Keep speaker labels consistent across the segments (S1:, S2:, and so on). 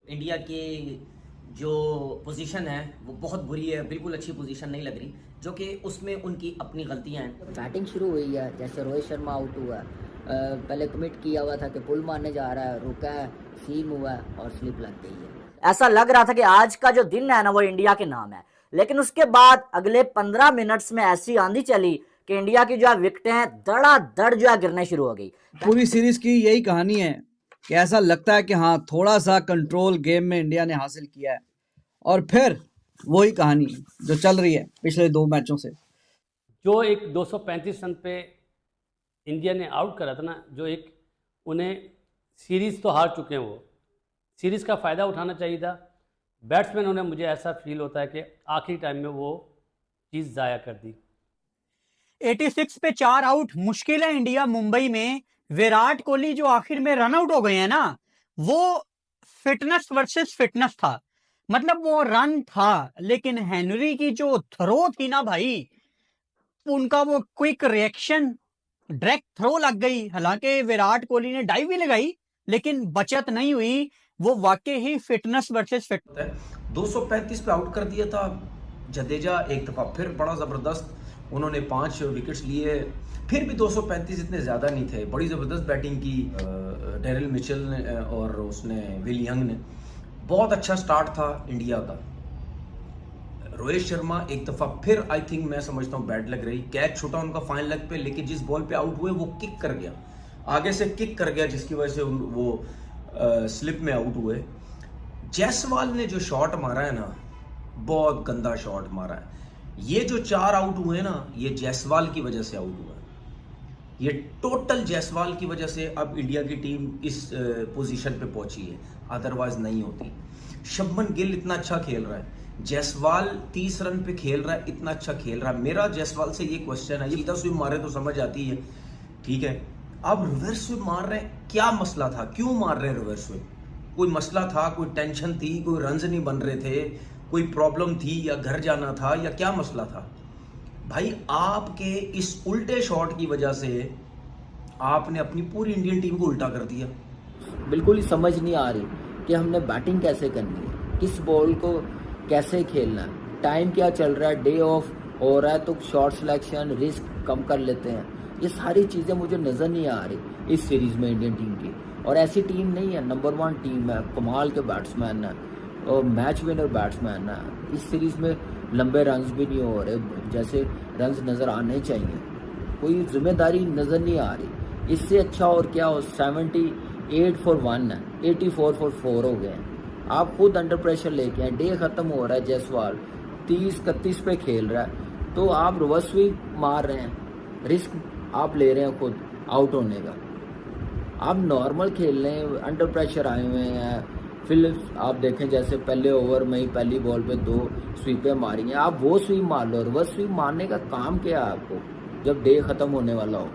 S1: India की जो position है वो बहुत बुरी है, बिल्कुल अच्छी पोजीशन नहीं लग रही, जो कि उसमें उनकी अपनी गलतियां हैं।
S2: बैटिंग शुरू हुई है, जैसे रोहित शर्मा आउट हुआ है, पहले कमिट किया हुआ था कि पुल मारने जा रहा है, रुका है, सीम हुआ है और स्लिप लग गई है।
S3: ऐसा लग रहा था कि आज का जो दिन है ना वो इंडिया के नाम है, लेकिन उसके बाद अगले 15 मिनट्स में ऐसी आंधी चली कि इंडिया की जो है विकेटें हैं धड़ाधड़ जो है गिरने शुरू हो गई।
S4: पूरी सीरीज की यही कहानी है कि ऐसा लगता है कि हाँ, थोड़ा सा कंट्रोल गेम में इंडिया ने हासिल किया है और फिर वही कहानी जो चल रही है पिछले 2 मैचों से।
S5: जो एक 235 रन पे इंडिया ने आउट करा था ना, जो एक उन्हें सीरीज़ तो हार चुके हैं, वो सीरीज़ का फ़ायदा उठाना चाहिए था। बैट्समैन उन्हें, मुझे ऐसा फील होता है कि आखिरी टाइम में वो चीज़ ज़ाया कर दी।
S6: 86 पे 4 आउट मुश्किल है इंडिया मुंबई में। विराट कोहली जो आखिर में रन आउट हो गए हैं ना, वो फिटनेस वर्सेस फिटनेस था। मतलब वो रन था, लेकिन हेनरी की जो थ्रो थी ना भाई, उनका वो क्विक रिएक्शन, डायरेक्ट थ्रो लग गई। हालांकि विराट कोहली ने डाइव भी लगाई, लेकिन बचत नहीं हुई। वो वाकई ही फिटनेस वर्सेस फिटनेस।
S7: 235 पे आउट कर दिया था जडेजा एक दफा, फिर बड़ा जबरदस्त उन्होंने 5 विकेट्स लिए, फिर भी 235 इतने ज्यादा नहीं थे। बड़ी जबरदस्त बैटिंग की डेरिल मिचेल ने और उसने विल यंग ने। बहुत अच्छा स्टार्ट था इंडिया का। रोहित शर्मा एक दफा फिर, आई थिंक, मैं समझता हूँ बैड लग रही, कैच छूटा उनका फाइन लेग पे, लेकिन जिस बॉल पे आउट हुए वो किक कर गया, आगे से किक कर गया, जिसकी वजह से वो स्लिप में आउट हुए। जायसवाल ने जो शॉट मारा है ना, बहुत गंदा शॉट मारा है। ये जो 4 आउट हुए ना, ये जायसवाल की वजह से आउट हुआ है। ये टोटल जायसवाल की वजह से अब इंडिया की टीम इस पोजीशन पे पहुंची है, अदरवाइज नहीं होती। शुभमन गिल इतना अच्छा खेल रहा है, जायसवाल 30 रन पे खेल रहा है, इतना अच्छा खेल रहा है। मेरा जायसवाल से ये क्वेश्चन है, ये सीधा स्विप मारे तो समझ आती है, ठीक है, अब रिवर्स स्विप मार रहे हैं, क्या मसला था, क्यों मार रहे हैं रिवर्स स्विप? कोई मसला था, कोई टेंशन थी, कोई रन्स नहीं बन रहे थे, कोई प्रॉब्लम थी, या घर जाना था, या क्या मसला था? भाई आपके इस उल्टे शॉट की वजह से आपने अपनी पूरी इंडियन टीम को उल्टा कर दिया।
S2: बिल्कुल ही समझ नहीं आ रही कि हमने बैटिंग कैसे करनी है, किस बॉल को कैसे खेलना है, टाइम क्या चल रहा है, डे ऑफ हो रहा है तो शॉट सिलेक्शन रिस्क कम कर लेते हैं। ये सारी चीज़ें मुझे नज़र नहीं आ रही इस सीरीज़ में इंडियन टीम की। और ऐसी टीम नहीं है, नंबर 1 टीम है, कमाल के बैट्समैन है और मैच विनर बैट्समैन है। इस सीरीज़ में लंबे रन्स भी नहीं हो रहे जैसे रन्स नज़र आने चाहिए, कोई जिम्मेदारी नज़र नहीं आ रही। इससे अच्छा और क्या हो, 78 फॉर 1 है, 84 फॉर 4 हो गए हैं। आप खुद अंडर प्रेशर लेके हैं, डे खत्म हो रहा है, जायसवाल 30-31 पे खेल रहा है, तो आप रिवर्स स्वीप मार रहे हैं, रिस्क आप ले रहे हैं खुद आउट होने का। आप नॉर्मल खेल रहे हैं, अंडर प्रेशर आए हुए हैं, फिर आप देखें जैसे पहले ओवर में ही पहली बॉल पे 2 स्वीपें मारी हैं, आप वो स्वीप मार लो। रिवर्स स्वीप मारने का काम क्या है आपको जब डे खत्म होने वाला हो?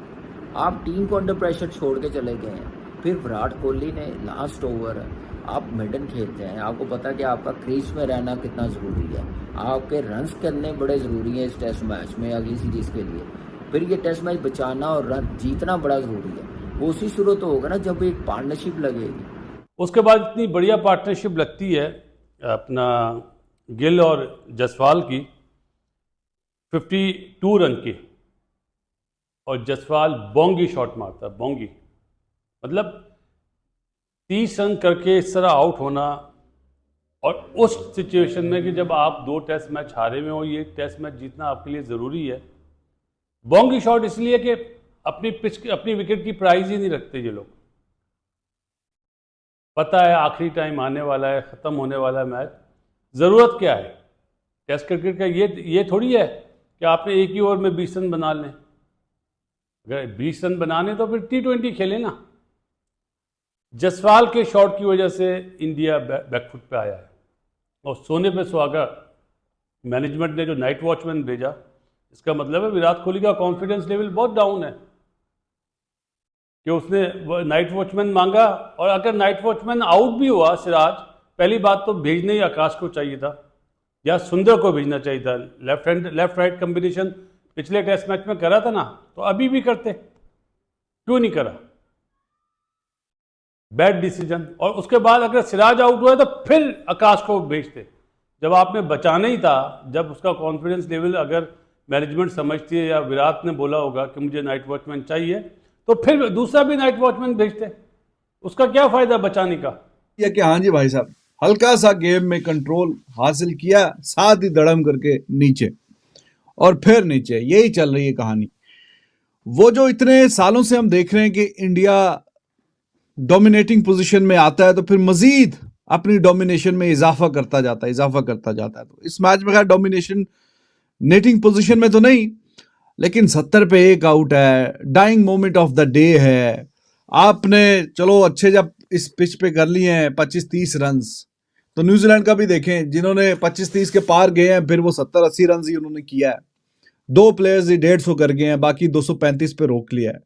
S2: आप टीम को अंडर प्रेशर छोड़ के चले गए हैं। फिर विराट कोहली ने लास्ट ओवर है, आप मिडन खेलते हैं, आपको पता है कि आपका क्रीज में रहना कितना ज़रूरी है, आपके रन्स करने बड़े ज़रूरी हैं इस टेस्ट मैच में अगली सीरीज़ के लिए। फिर ये टेस्ट मैच बचाना और रन जीतना बड़ा ज़रूरी है। वो उसी शुरू तो होगा ना जब एक पार्टनरशिप लगेगी।
S5: उसके बाद इतनी बढ़िया पार्टनरशिप लगती है अपना गिल और जायसवाल की, 52 रन की, और जायसवाल बोंगी शॉट मारता है, बोंगी। मतलब 30 रन करके इस तरह आउट होना, और उस सिचुएशन में कि जब आप 2 टेस्ट मैच हारे में हो, ये टेस्ट मैच जीतना आपके लिए ज़रूरी है। बोंगी शॉट इसलिए कि अपनी विकेट की प्राइस ही नहीं रखते ये लोग। पता है आखिरी टाइम आने वाला है, ख़त्म होने वाला है मैच, ज़रूरत क्या है टेस्ट क्रिकेट का? ये थोड़ी है कि आपने एक ही ओवर में 20 रन बना लें। अगर 20 रन बनाने तो फिर T20 खेलें ना। जायसवाल के शॉट की वजह से इंडिया बैकफुट पे आया है, और सोने पे सुहागा मैनेजमेंट ने जो नाइट वॉचमैन भेजा, इसका मतलब है विराट कोहली का कॉन्फिडेंस लेवल बहुत डाउन है कि उसने नाइट वॉचमैन मांगा। और अगर नाइट वॉचमैन आउट भी हुआ सिराज, पहली बात तो भेजने ही आकाश को चाहिए था या सुंदर को भेजना चाहिए था। लेफ्ट राइट कॉम्बिनेशन पिछले टेस्ट मैच में करा था ना, तो अभी भी करते, क्यों नहीं करा? Bad decision. और उसके बाद अगर सिराज आउट हुआ तो फिर आकाश को भेजते। जब आपने बचाना ही था, जब उसका कॉन्फिडेंस लेवल अगर मैनेजमेंट समझती है या विराट ने बोला होगा कि मुझे नाइट वॉचमैन चाहिए, तो फिर दूसरा भी नाइट वॉचमैन भेजते। उसका क्या फायदा बचाने का?
S8: ये कि हाँ जी भाई साहब, हल्का सा गेम में कंट्रोल हासिल किया, साथ ही धड़म करके नीचे और फिर नीचे, यही चल रही है कहानी। वो जो इतने सालों से हम देख रहे हैं कि इंडिया डोमिनेटिंग पोजीशन में आता है तो फिर मजीद अपनी डोमिनेशन में इजाफा करता जाता है। तो इस मैच में खैर डोमिनेशन नेटिंग पोजीशन में तो नहीं, लेकिन 70 पे 1 आउट है, dying moment of the day है। आपने चलो अच्छे जब इस पिच पे कर लिए हैं 25-30 रन, तो न्यूजीलैंड का भी देखें, जिन्होंने 25-30 के पार गए हैं, फिर वो 70-80 रन ही उन्होंने किया है। 2 प्लेयर्स ही 150 कर गए हैं, बाकी 235 पे रोक लिया है।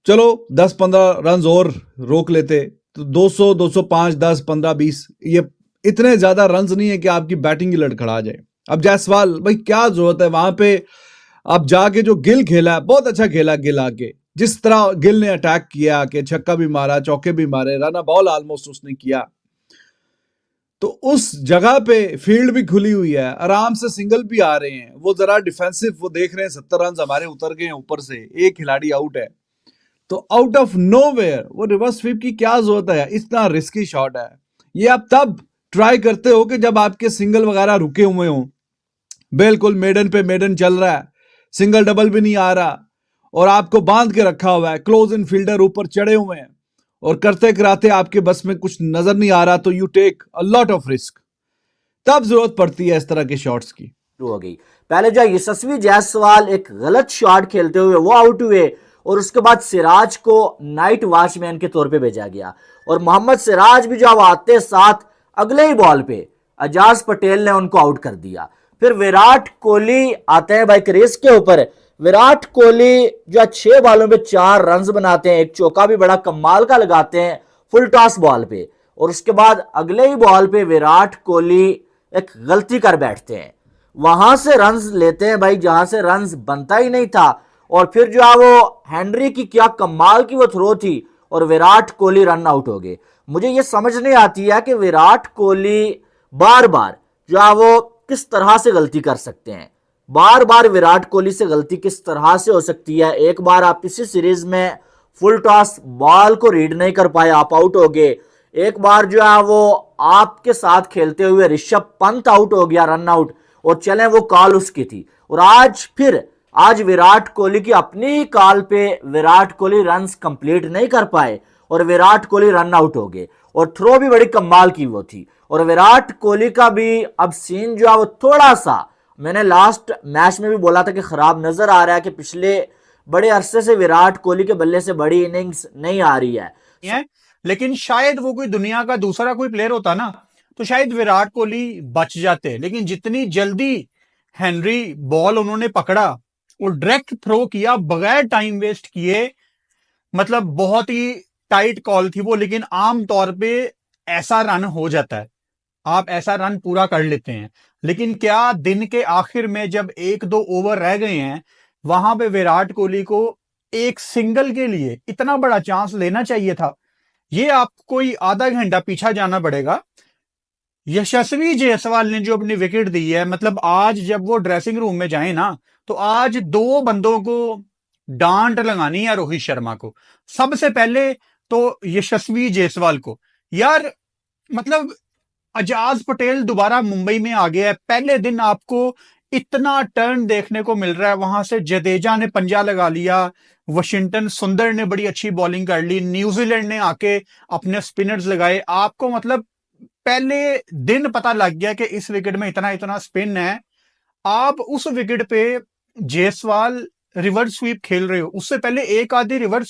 S8: चलो 10-15 रन और रोक लेते तो 200, 205, 10, 15, 20, ये इतने ज्यादा रन नहीं है कि आपकी बैटिंग ही लड़खड़ा जाए। अब जायसवाल भाई क्या जरूरत है वहां पे? अब जाके जो गिल खेला, बहुत अच्छा खेला गिल, आके जिस तरह गिल ने अटैक किया कि छक्का भी मारा, चौके भी मारे, रन बॉल ऑलमोस्ट उसने किया, तो उस जगह पे फील्ड भी खुली हुई है, आराम से सिंगल भी आ रहे हैं। वो जरा डिफेंसिव वो देख रहे हैं, 70 रन हमारे उतर गए हैं ऊपर से, एक खिलाड़ी आउट है, तो आउट ऑफ नोवेयर वो रिवर्स स्वीप की क्या जरूरत है? इतना रिस्की शॉट है। ये आप तब ट्राई करते हो कि जब आपके सिंगल वगैरह रुके हुए हों, बिल्कुल मेडन पे मेडन चल रहा है, सिंगल डबल भी नहीं आ रहा और आपको बांध के रखा हुआ है, क्लोज इन फील्डर ऊपर चढ़े हुए हैं और करते कराते आपके बस में कुछ नजर नहीं आ रहा, तो you take a lot of risk. तब जरूरत पड़ती है इस तरह के शॉट्स की।
S3: हो गई। पहले जो यशस्वी जायसवाल एक गलत शॉट खेलते हुए वो आउट हुए और उसके बाद सिराज को नाइट वॉचमैन के तौर पे भेजा गया और मोहम्मद सिराज भी जब आते साथ अगले ही बॉल पे एजाज पटेल ने उनको आउट कर दिया। फिर विराट कोहली आते हैं भाई क्रीज के ऊपर। विराट कोहली जो 6 बॉलों पे 4 रन बनाते हैं, एक चौका भी बड़ा कमाल का लगाते हैं फुल टॉस बॉल पे, और उसके बाद अगले ही बॉल पे विराट कोहली एक गलती कर बैठते हैं, वहां से रन्स लेते हैं भाई जहां से रन्स बनता ही नहीं था। और फिर जो है वो हेनरी की क्या कमाल की वो थ्रो थी और विराट कोहली रन आउट हो गए। मुझे ये समझ नहीं आती है कि विराट कोहली बार बार जो है वो किस तरह से गलती कर सकते हैं, बार बार विराट कोहली से गलती किस तरह से हो सकती है। एक बार आप इसी सीरीज में फुल टॉस बॉल को रीड नहीं कर पाए, आप आउट हो गए। एक बार जो है वो आपके साथ खेलते हुए ऋषभ पंत आउट हो गया, रन आउट, और चले वो कॉल उसकी थी। और आज विराट कोहली की अपनी ही कॉल पे विराट कोहली रन्स कंप्लीट नहीं कर पाए और विराट कोहली रन आउट हो गए, और थ्रो भी बड़ी कमाल की वो थी। और विराट कोहली का भी अब सीन जो है वो थोड़ा सा, मैंने लास्ट मैच में भी बोला था कि खराब नजर आ रहा है कि पिछले बड़े अरसे से विराट कोहली के बल्ले से बड़ी इनिंग्स नहीं आ रही है।
S6: लेकिन शायद वो कोई दुनिया का दूसरा कोई प्लेयर होता ना तो शायद विराट कोहली बच जाते, लेकिन जितनी जल्दी हेनरी बॉल उन्होंने पकड़ा और डायरेक्ट थ्रो किया बगैर टाइम वेस्ट किए, मतलब बहुत ही टाइट कॉल थी वो। लेकिन आम तौर पे ऐसा रन हो जाता है, आप ऐसा रन पूरा कर लेते हैं, लेकिन क्या दिन के आखिर में जब 1-2 ओवर रह गए हैं, वहां पे विराट कोहली को एक सिंगल के लिए इतना बड़ा चांस लेना चाहिए था। ये आपको कोई आधा घंटा पीछा जाना पड़ेगा। यशस्वी जायसवाल ने जो अपनी विकेट दी है, मतलब आज जब वो ड्रेसिंग रूम में जाए ना, तो आज 2 बंदों को डांट लगानी है, रोहित शर्मा को सबसे पहले, तो यशस्वी जायसवाल को। यार मतलब एजाज पटेल दोबारा मुंबई में आ गया है, पहले दिन आपको इतना टर्न देखने को मिल रहा है, वहां से जडेजा ने पंजा लगा लिया, वाशिंगटन सुंदर ने बड़ी अच्छी बॉलिंग कर ली, न्यूजीलैंड ने आके अपने स्पिनर्स लगाए, आपको मतलब पहले दिन पता लग गया कि इस विकेट में इतना इतना स्पिन है। आप उस विकेट पे जायसवाल रिवर्स स्वीप खेल रहे हो, उससे पहले एक आधी रिवर्स